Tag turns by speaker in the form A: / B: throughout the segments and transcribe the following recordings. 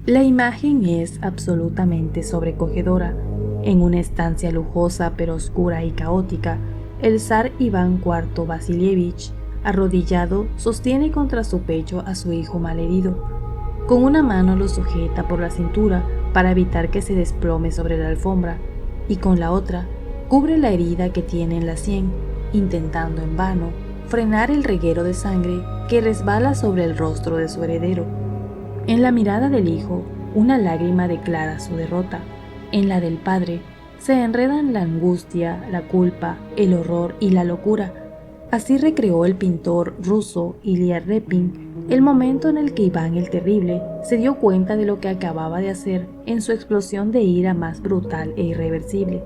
A: La imagen es absolutamente sobrecogedora. En una estancia lujosa pero oscura y caótica, el zar Iván IV Vasilievich, arrodillado, sostiene contra su pecho a su hijo malherido. Con una mano lo sujeta por la cintura para evitar que se desplome sobre la alfombra, y con la otra cubre la herida que tiene en la sien, intentando en vano frenar el reguero de sangre que resbala sobre el rostro de su heredero. En la mirada del hijo, una lágrima declara su derrota. En la del padre, se enredan la angustia, la culpa, el horror y la locura. Así recreó el pintor ruso Ilya Repin el momento en el que Iván el Terrible se dio cuenta de lo que acababa de hacer en su explosión de ira más brutal e irreversible.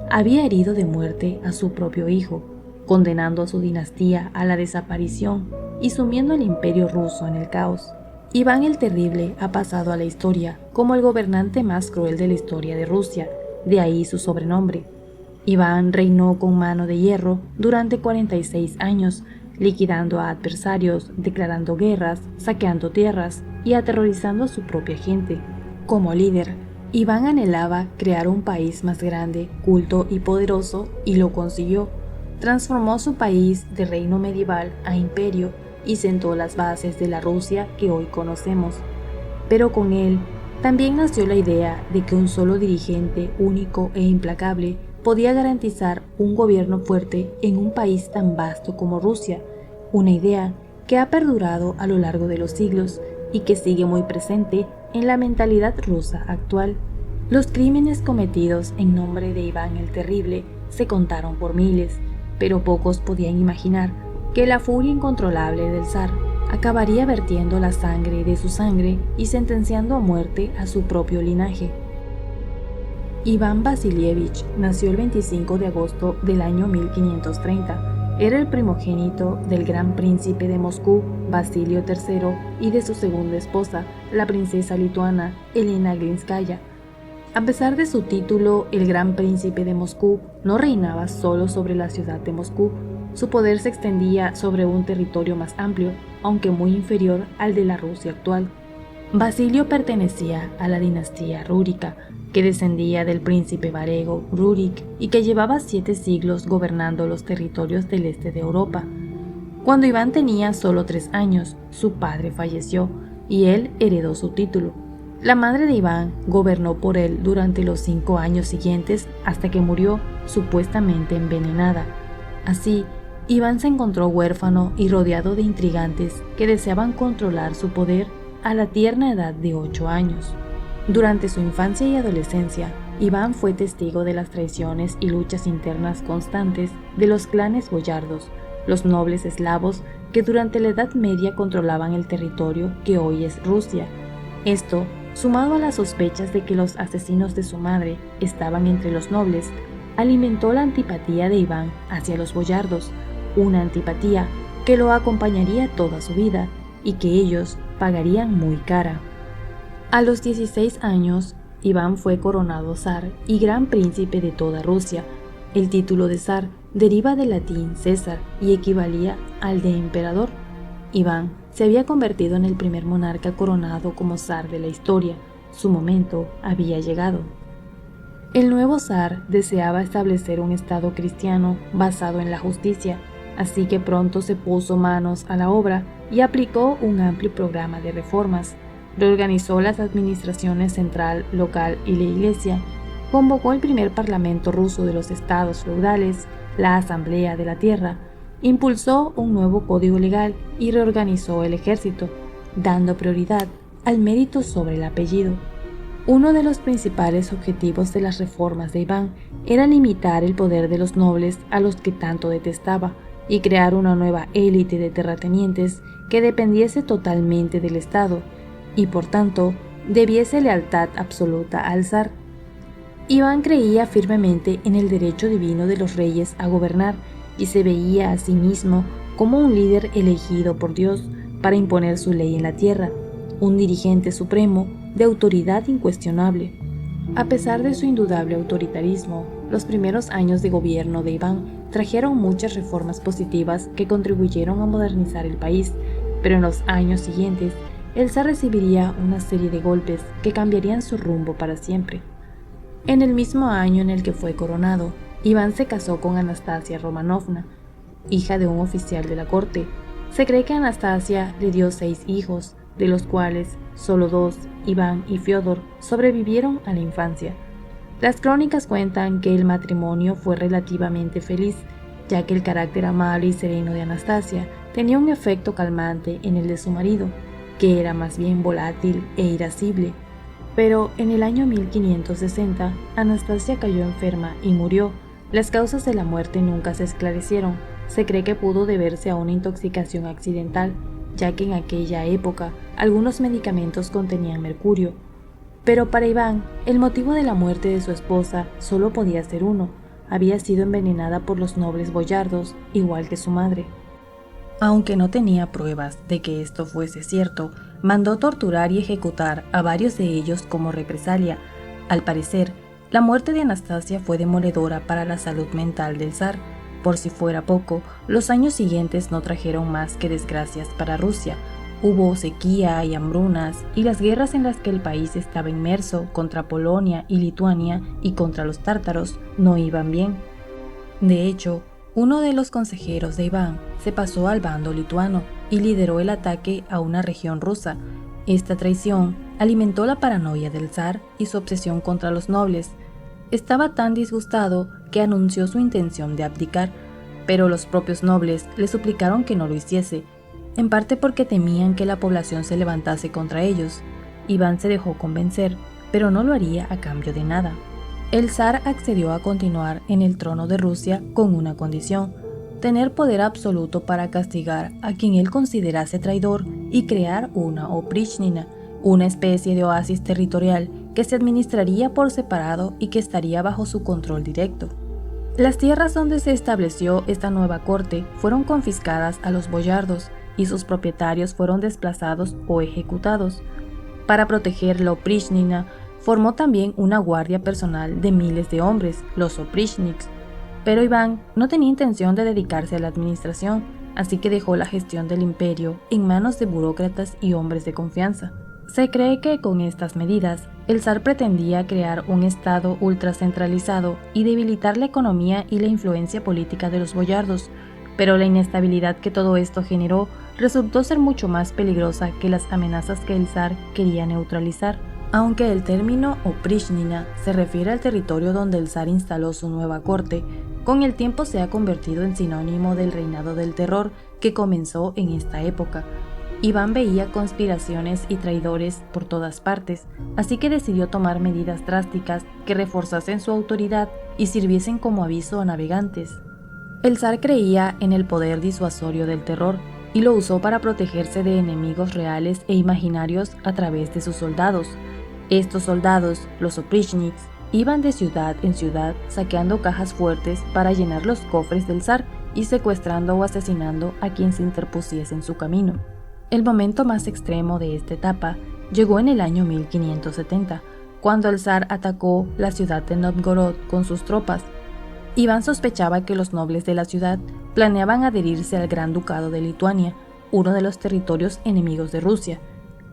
A: Había herido de muerte a su propio hijo, condenando a su dinastía a la desaparición y sumiendo al imperio ruso en el caos. Iván el Terrible ha pasado a la historia como el gobernante más cruel de la historia de Rusia, de ahí su sobrenombre. Iván reinó con mano de hierro durante 46 años, liquidando a adversarios, declarando guerras, saqueando tierras y aterrorizando a su propia gente. Como líder, Iván anhelaba crear un país más grande, culto y poderoso, y lo consiguió. Transformó su país de reino medieval a imperio y sentó las bases de la Rusia que hoy conocemos. Pero con él también nació la idea de que un solo dirigente único e implacable podía garantizar un gobierno fuerte en un país tan vasto como Rusia, una idea que ha perdurado a lo largo de los siglos y que sigue muy presente en la mentalidad rusa actual. Los crímenes cometidos en nombre de Iván el Terrible se contaron por miles, pero pocos podían imaginar que la furia incontrolable del zar acabaría vertiendo la sangre de su sangre y sentenciando a muerte a su propio linaje. Iván Vasilievich nació el 25 de agosto del año 1530. Era el primogénito del gran príncipe de Moscú, Basilio III, y de su segunda esposa, la princesa lituana Elena Glinskaya. A pesar de su título, el gran príncipe de Moscú no reinaba solo sobre la ciudad de Moscú. Su poder se extendía sobre un territorio más amplio, aunque muy inferior al de la Rusia actual. Basilio pertenecía a la dinastía rúrica, que descendía del príncipe varego Rurik y que llevaba 7 siglos gobernando los territorios del este de Europa. Cuando Iván tenía solo 3 años, su padre falleció y él heredó su título. La madre de Iván gobernó por él durante los 5 años siguientes hasta que murió, supuestamente envenenada. Así, Iván se encontró huérfano y rodeado de intrigantes que deseaban controlar su poder a la tierna edad de 8 años. Durante su infancia y adolescencia, Iván fue testigo de las traiciones y luchas internas constantes de los clanes boyardos, los nobles eslavos que durante la Edad Media controlaban el territorio que hoy es Rusia. Esto, sumado a las sospechas de que los asesinos de su madre estaban entre los nobles, alimentó la antipatía de Iván hacia los boyardos, una antipatía que lo acompañaría toda su vida y que ellos pagarían muy cara. A los 16 años, Iván fue coronado zar y gran príncipe de toda Rusia. El título de zar deriva del latín César y equivalía al de emperador. Iván se había convertido en el primer monarca coronado como zar de la historia. Su momento había llegado. El nuevo zar deseaba establecer un estado cristiano basado en la justicia, así que pronto se puso manos a la obra y aplicó un amplio programa de reformas. Reorganizó las administraciones central, local y la iglesia, convocó el primer parlamento ruso de los estados feudales, la Asamblea de la Tierra, impulsó un nuevo código legal y reorganizó el ejército, dando prioridad al mérito sobre el apellido. Uno de los principales objetivos de las reformas de Iván era limitar el poder de los nobles a los que tanto detestaba y crear una nueva élite de terratenientes que dependiese totalmente del Estado y por tanto debiese lealtad absoluta al zar. Iván creía firmemente en el derecho divino de los reyes a gobernar y se veía a sí mismo como un líder elegido por Dios para imponer su ley en la tierra, un dirigente supremo de autoridad incuestionable. A pesar de su indudable autoritarismo, los primeros años de gobierno de Iván trajeron muchas reformas positivas que contribuyeron a modernizar el país, pero en los años siguientes, el zar recibiría una serie de golpes que cambiarían su rumbo para siempre. En el mismo año en el que fue coronado, Iván se casó con Anastasia Romanovna, hija de un oficial de la corte. Se cree que Anastasia le dio 6 hijos, de los cuales solo 2, Iván y Fiodor, sobrevivieron a la infancia. Las crónicas cuentan que el matrimonio fue relativamente feliz, ya que el carácter amable y sereno de Anastasia tenía un efecto calmante en el de su marido, que era más bien volátil e irascible. Pero en el año 1560, Anastasia cayó enferma y murió. Las causas de la muerte nunca se esclarecieron. Se cree que pudo deberse a una intoxicación accidental, ya que en aquella época algunos medicamentos contenían mercurio. Pero para Iván, el motivo de la muerte de su esposa solo podía ser uno: había sido envenenada por los nobles boyardos, igual que su madre. Aunque no tenía pruebas de que esto fuese cierto, mandó torturar y ejecutar a varios de ellos como represalia. Al parecer, la muerte de Anastasia fue demoledora para la salud mental del zar. Por si fuera poco, los años siguientes no trajeron más que desgracias para Rusia. Hubo sequía y hambrunas, y las guerras en las que el país estaba inmerso contra Polonia y Lituania y contra los tártaros no iban bien. De hecho, uno de los consejeros de Iván se pasó al bando lituano y lideró el ataque a una región rusa. Esta traición alimentó la paranoia del zar y su obsesión contra los nobles. Estaba tan disgustado que anunció su intención de abdicar, pero los propios nobles le suplicaron que no lo hiciese, en parte porque temían que la población se levantase contra ellos. Iván se dejó convencer, pero no lo haría a cambio de nada. El zar accedió a continuar en el trono de Rusia con una condición: tener poder absoluto para castigar a quien él considerase traidor y crear una oprichnina, una especie de oasis territorial que se administraría por separado y que estaría bajo su control directo. Las tierras donde se estableció esta nueva corte fueron confiscadas a los boyardos y sus propietarios fueron desplazados o ejecutados. Para proteger la oprichnina, formó también una guardia personal de miles de hombres, los oprichniks. Pero Iván no tenía intención de dedicarse a la administración, así que dejó la gestión del imperio en manos de burócratas y hombres de confianza. Se cree que con estas medidas, el zar pretendía crear un estado ultracentralizado y debilitar la economía y la influencia política de los boyardos, pero la inestabilidad que todo esto generó resultó ser mucho más peligrosa que las amenazas que el zar quería neutralizar. Aunque el término oprichnina se refiere al territorio donde el zar instaló su nueva corte, con el tiempo se ha convertido en sinónimo del reinado del terror que comenzó en esta época. Iván veía conspiraciones y traidores por todas partes, así que decidió tomar medidas drásticas que reforzasen su autoridad y sirviesen como aviso a navegantes. El zar creía en el poder disuasorio del terror y lo usó para protegerse de enemigos reales e imaginarios a través de sus soldados. Estos soldados, los oprichniks, iban de ciudad en ciudad saqueando cajas fuertes para llenar los cofres del zar y secuestrando o asesinando a quien se interpusiese en su camino. El momento más extremo de esta etapa llegó en el año 1570, cuando el zar atacó la ciudad de Novgorod con sus tropas. Iván sospechaba que los nobles de la ciudad planeaban adherirse al Gran Ducado de Lituania, uno de los territorios enemigos de Rusia.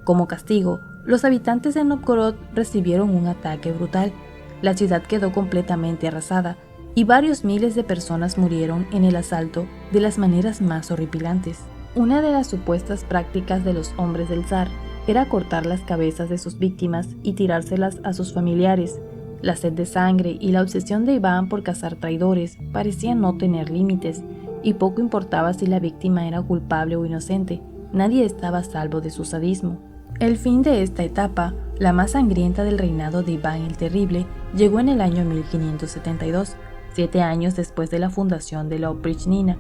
A: Como castigo, los habitantes de Novgorod recibieron un ataque brutal. La ciudad quedó completamente arrasada y varios miles de personas murieron en el asalto de las maneras más horripilantes. Una de las supuestas prácticas de los hombres del zar era cortar las cabezas de sus víctimas y tirárselas a sus familiares. La sed de sangre y la obsesión de Iván por cazar traidores parecían no tener límites, y poco importaba si la víctima era culpable o inocente. Nadie estaba a salvo de su sadismo. El fin de esta etapa, la más sangrienta del reinado de Iván el Terrible, llegó en el año 1572, 7 años después de la fundación de la oprichnina.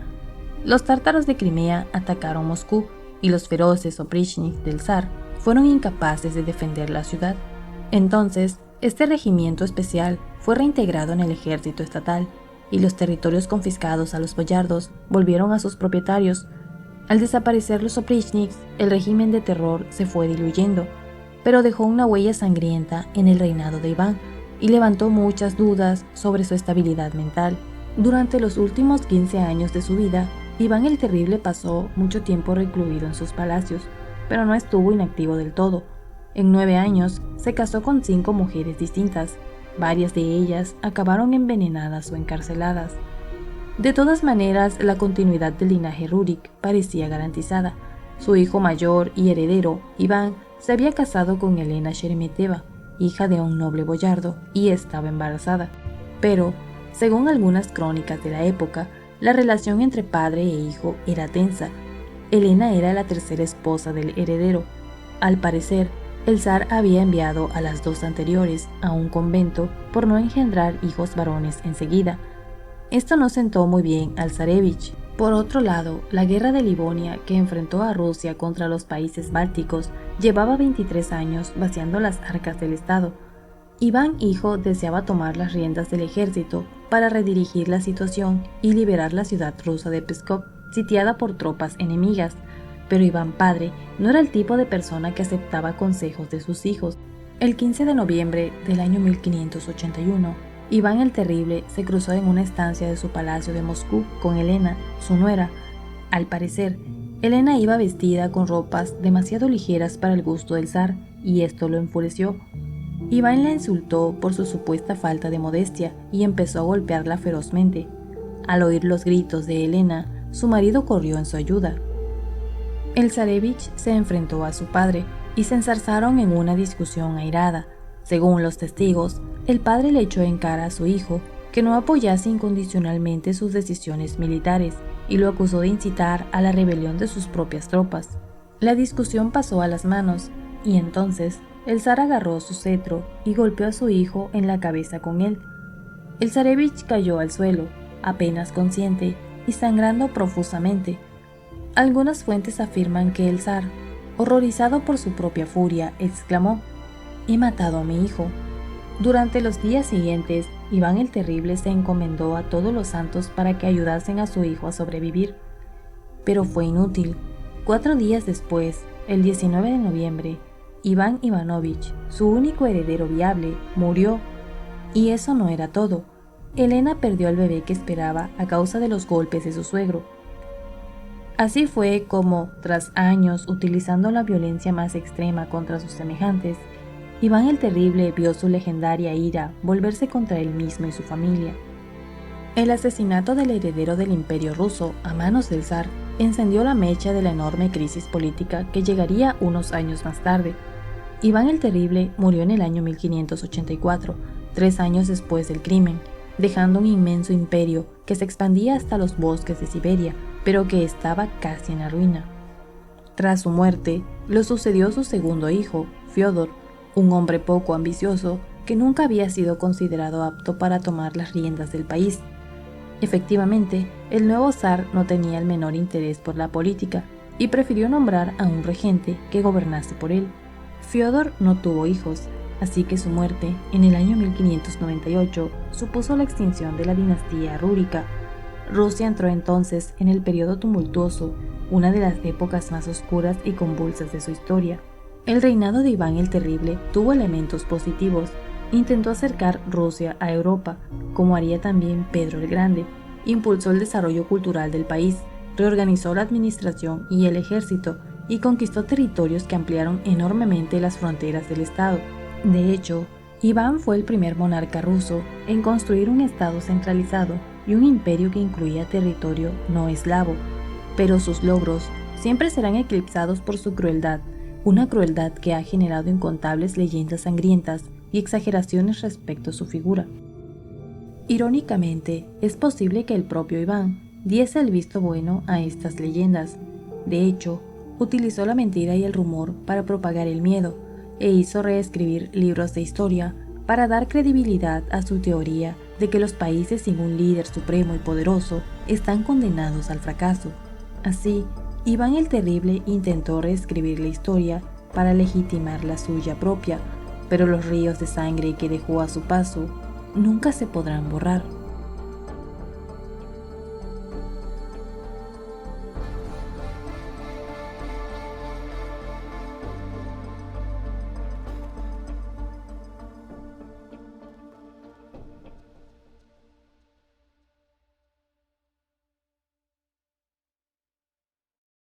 A: Los tártaros de Crimea atacaron Moscú y los feroces oprichniks del zar fueron incapaces de defender la ciudad. Entonces, este regimiento especial fue reintegrado en el ejército estatal y los territorios confiscados a los boyardos volvieron a sus propietarios. Al desaparecer los oprichniks, el régimen de terror se fue diluyendo, pero dejó una huella sangrienta en el reinado de Iván y levantó muchas dudas sobre su estabilidad mental. Durante los últimos 15 años de su vida, Iván el Terrible pasó mucho tiempo recluido en sus palacios, pero no estuvo inactivo del todo. En 9 años se casó con 5 mujeres distintas. Varias de ellas acabaron envenenadas o encarceladas. De todas maneras, la continuidad del linaje Rurik parecía garantizada. Su hijo mayor y heredero, Iván, se había casado con Elena Sheremeteva, hija de un noble boyardo, y estaba embarazada. Pero, según algunas crónicas de la época, la relación entre padre e hijo era tensa. Elena era la tercera esposa del heredero. Al parecer, el zar había enviado a las 2 anteriores a un convento por no engendrar hijos varones enseguida. Esto no sentó muy bien al zarevich. Por otro lado, la guerra de Livonia, que enfrentó a Rusia contra los países bálticos, llevaba 23 años vaciando las arcas del Estado. Iván hijo deseaba tomar las riendas del ejército para redirigir la situación y liberar la ciudad rusa de Pskov, sitiada por tropas enemigas, pero Iván padre no era el tipo de persona que aceptaba consejos de sus hijos. El 15 de noviembre del año 1581, Iván el Terrible se cruzó en una estancia de su palacio de Moscú con Elena, su nuera. Al parecer, Elena iba vestida con ropas demasiado ligeras para el gusto del zar, y esto lo enfureció. Iván la insultó por su supuesta falta de modestia y empezó a golpearla ferozmente. Al oír los gritos de Elena, su marido corrió en su ayuda. El zarevich se enfrentó a su padre y se enzarzaron en una discusión airada. Según los testigos, el padre le echó en cara a su hijo que no apoyase incondicionalmente sus decisiones militares y lo acusó de incitar a la rebelión de sus propias tropas. La discusión pasó a las manos y entonces el zar agarró su cetro y golpeó a su hijo en la cabeza con él. El zarevich cayó al suelo, apenas consciente y sangrando profusamente. Algunas fuentes afirman que el zar, horrorizado por su propia furia, exclamó: «He matado a mi hijo». Durante los días siguientes, Iván el Terrible se encomendó a todos los santos para que ayudasen a su hijo a sobrevivir. Pero fue inútil. 4 días después, el 19 de noviembre, Iván Ivanovich, su único heredero viable, murió. Y eso no era todo. Elena perdió al bebé que esperaba a causa de los golpes de su suegro. Así fue como, tras años utilizando la violencia más extrema contra sus semejantes, Iván el Terrible vio su legendaria ira volverse contra él mismo y su familia. El asesinato del heredero del Imperio ruso a manos del zar encendió la mecha de la enorme crisis política que llegaría unos años más tarde. Iván el Terrible murió en el año 1584, 3 años después del crimen, dejando un inmenso imperio que se expandía hasta los bosques de Siberia, pero que estaba casi en la ruina. Tras su muerte, lo sucedió su segundo hijo, Fiódor, un hombre poco ambicioso que nunca había sido considerado apto para tomar las riendas del país. Efectivamente, el nuevo zar no tenía el menor interés por la política y prefirió nombrar a un regente que gobernase por él. Fiódor no tuvo hijos, así que su muerte, en el año 1598, supuso la extinción de la dinastía rúrica. Rusia entró entonces en el periodo tumultuoso, una de las épocas más oscuras y convulsas de su historia. El reinado de Iván el Terrible tuvo elementos positivos. Intentó acercar Rusia a Europa, como haría también Pedro el Grande. Impulsó el desarrollo cultural del país, reorganizó la administración y el ejército, y conquistó territorios que ampliaron enormemente las fronteras del estado. De hecho, Iván fue el primer monarca ruso en construir un estado centralizado y un imperio que incluía territorio no eslavo, pero sus logros siempre serán eclipsados por su crueldad, una crueldad que ha generado incontables leyendas sangrientas y exageraciones respecto a su figura. Irónicamente, es posible que el propio Iván diese el visto bueno a estas leyendas. De hecho, utilizó la mentira y el rumor para propagar el miedo, e hizo reescribir libros de historia para dar credibilidad a su teoría de que los países sin un líder supremo y poderoso están condenados al fracaso. Así, Iván el Terrible intentó reescribir la historia para legitimar la suya propia, pero los ríos de sangre que dejó a su paso nunca se podrán borrar.